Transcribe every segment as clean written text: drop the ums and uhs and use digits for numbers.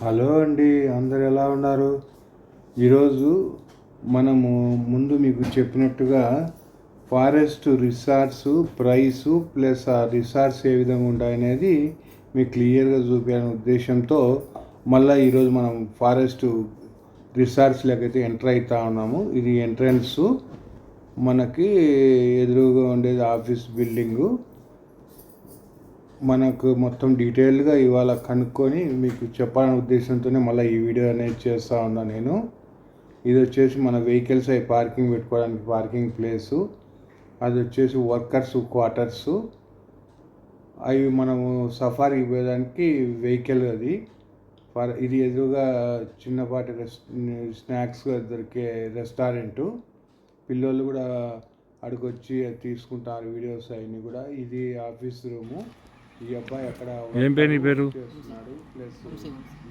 Hello అండి, అందరు ఎలా ఉన్నారు? ఈరోజు మనము ముందు మీకు చెప్పినట్టుగా ఫారెస్ట్ రిసార్ట్స్ ప్రైసు ప్లస్ ఆ రిసార్ట్స్ ఏ విధంగా ఉంటాయనేది మీకు క్లియర్గా చూపించాలనే ఉద్దేశంతో మళ్ళీ ఈరోజు మనం ఫారెస్ట్ రిసార్ట్స్లోకైతే ఎంటర్ అవుతా ఉన్నాము. ఇది ఎంట్రన్స్, మనకి ఎదురుగా ఉండేది ఆఫీస్ బిల్డింగు. మనకు మొత్తం డీటెయిల్గా ఇవాళ కనుక్కొని మీకు చెప్పాలనే ఉద్దేశంతోనే మళ్ళీ ఈ వీడియో అనేది చేస్తూ ఉన్నాను నేను. ఇది వచ్చేసి మన వెహికల్స్ అవి పార్కింగ్ పెట్టుకోవడానికి పార్కింగ్ ప్లేసు. అది వచ్చేసి వర్కర్స్ క్వార్టర్సు. అవి మనము సఫారీకి పోయేదానికి వెహికల్ అది. ఇది ఎదురుగా చిన్నపాటి స్నాక్స్ దొరికే రెస్టారెంటు. పిల్లలు కూడా అడుగొచ్చి తీసుకుంటారు వీడియోస్ అవన్నీ కూడా. ఇది ఆఫీస్ రూము. ఈ అబ్బాయి అక్కడ ఏం పేరు నీ పేరు? ప్లస్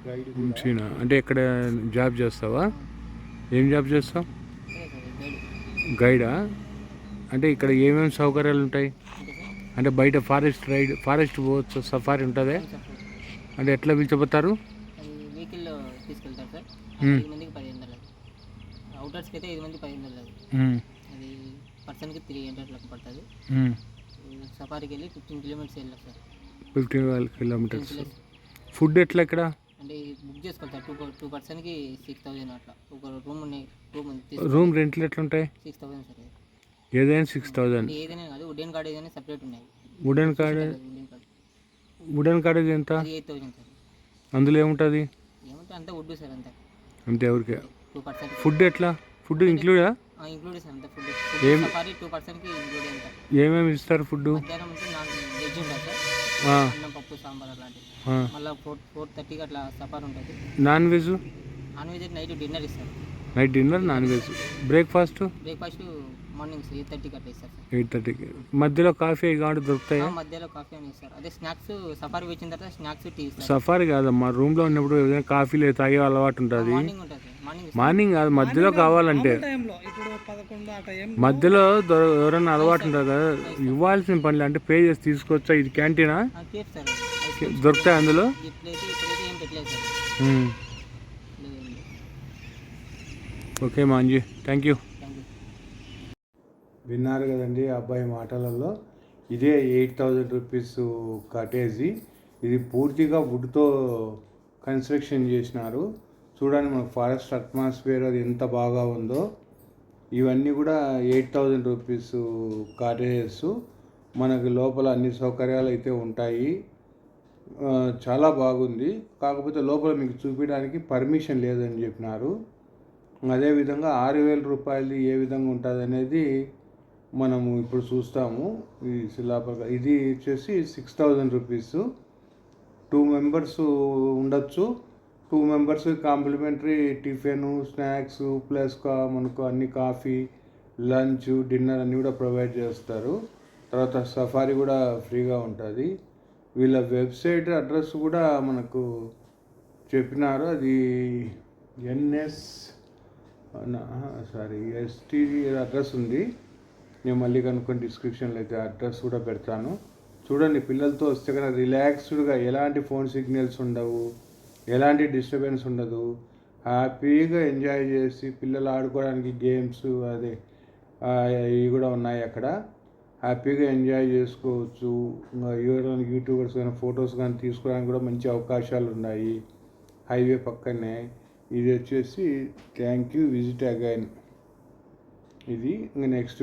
గైడ్ అంటే ఎక్కడ జాబ్ చేస్తావా? ఏం జాబ్ చేస్తావు? గైడా? అంటే ఇక్కడ ఏమేమి సౌకర్యాలు ఉంటాయి? అంటే బయట ఫారెస్ట్ పోవచ్చు, సఫారీ ఉంటుంది. అంటే ఎట్లా పిలిచిపోతారు? వెహికల్లో తీసుకెళ్తారు సార్. 5 మందికి 1500. అవుటర్స్కి అయితే 5 మందికి 1500. అది పర్సన్కి 300 లెక్క పడుతుంది. సఫారీకి వెళ్ళి 15 కిలోమీటర్స్ వెళ్ళాలి సార్. 15 కిలోమీటర్స్. ఫుడ్ ఎట్లా ఇక్కడ? అంటే బుక్ చేసుకోవాలి సార్. టూ పర్సన్కి 6000 అట్లా. ఒక రూమ్ రెంట్లు ఎట్లా ఉంటాయి? 6000 సార్. ఏదైనా 6000? ఏదైనా కాదు, వుడెన్ కార్డ్ ఏదైనా సపరేట్ ఉన్నాయి. వుడెన్ కార్డ్ ఎంత? 8000 సార్. అందులో ఏముంటుంది? ఏమంటే అంతా వుడ్ సార్, అంతా అంతే. ఎవరికి? 2%. ఫుడ్ ఎట్లా? ఫుడ్ ఇంక్లూడా? ఇంక్లూడ్ సార్, అంతా ఫుడ్. సఫారీ 2 పర్సన్కి ఇంక్లూడ్ అంతా. ఏమేమి ఇస్తారు ఫుడ్? మధ్యాహ్నం అంటే వెజ్ ఉంటుంది సార్. అన్నం, పప్పు, సాంబార్ అలాంటివి. మళ్ళీ 4:30కి అట్లా సఫారీ ఉంటుంది. నాన్ వెజ్ అయితే నైట్ డిన్నర్ ఇస్తారు. Night dinner non veg. Breakfast morning 8:30కి అట్లా ఇస్తారు సార్. 8:30కి. మధ్యలో కాఫీ కావాలి దొరుకుతాయి? మధ్యలో కాఫీ అని ఇస్తారు. అదే స్నాక్స్ సఫారీ వచ్చిన తర్వాత స్నాక్స్ టీ ఇస్తారు. సఫారీ కాదమ్మా, రూమ్లో ఉన్నప్పుడు ఏదైనా కాఫీలు తాగే అలవాటు ఉంటుంది. మార్నింగ్ ఉంటుంది సార్. మార్నింగ్ కాదు, మధ్యలో కావాలంటే. మధ్యలో ఎవరైనా అలవాటు ఉంటుంది కదా, ఇవ్వాల్సిన పనులు అంటే పే చేసి తీసుకోవచ్చా? ఇది క్యాంటీనా? దొరుకుతాయి అందులో? Okay Manjhi, thank you. విన్నారు కదండి అబ్బాయి మాటలలో. ఇదే 8000 రూపీస్ కటేజీ. ఇది పూర్తిగా వుడ్తో కన్స్ట్రక్షన్ చేసినారు. చూడండి మన ఫారెస్ట్ అట్మాస్ఫియర్ అది ఎంత బాగా ఉందో. ఇవన్నీ కూడా 8000 రూపీస్ కాటేజెస్. మనకు లోపల అన్ని సౌకర్యాలు అయితే ఉంటాయి. చాలా బాగుంది. కాకపోతే లోపల మీకు చూపించడానికి పర్మిషన్ లేదని చెప్పినారు. అదేవిధంగా 6000 రూపాయలు ఏ విధంగా ఉంటుంది అనేది మనము ఇప్పుడు చూస్తాము. ఈ శిలాపలక ఇది వచ్చేసి 6000 రూపీస్. 2 మెంబర్స్ ఉండొచ్చు. 2 members complimentary tiffin, snacks plus మనకు అన్ని కాఫీ, లంచ్, డిన్నర్ అన్నీ కూడా ప్రొవైడ్ చేస్తారు. తర్వాత సఫారీ కూడా ఫ్రీగా ఉంటుంది. వీళ్ళ వెబ్సైట్ అడ్రస్ కూడా మనకు చెప్పినారు. అది ఎస్టీడీ అడ్రస్ ఉంది. నేను మళ్ళీ కనుక్కొని డిస్క్రిప్షన్లో అయితే అడ్రస్ కూడా పెడతాను. చూడండి, పిల్లలతో వస్తే కన్నా రిలాక్స్డ్గా, ఎలాంటి ఫోన్ సిగ్నల్స్ ఉండవు, ఎలాంటి డిస్టర్బెన్స్ ఉండదు. హ్యాపీగా ఎంజాయ్ చేసి పిల్లలు ఆడుకోవడానికి గేమ్స్ అదే ఇవి కూడా ఉన్నాయి అక్కడ. హ్యాపీగా ఎంజాయ్ చేసుకోవచ్చు. ఎవరైనా యూట్యూబర్స్ కానీ ఫొటోస్ కానీ తీసుకోవడానికి కూడా మంచి అవకాశాలు ఉన్నాయి. హైవే పక్కనే. ఇది వచ్చేసి థ్యాంక్ యూ, విజిట్ అగైన్. ఇది ఇంకా నెక్స్ట్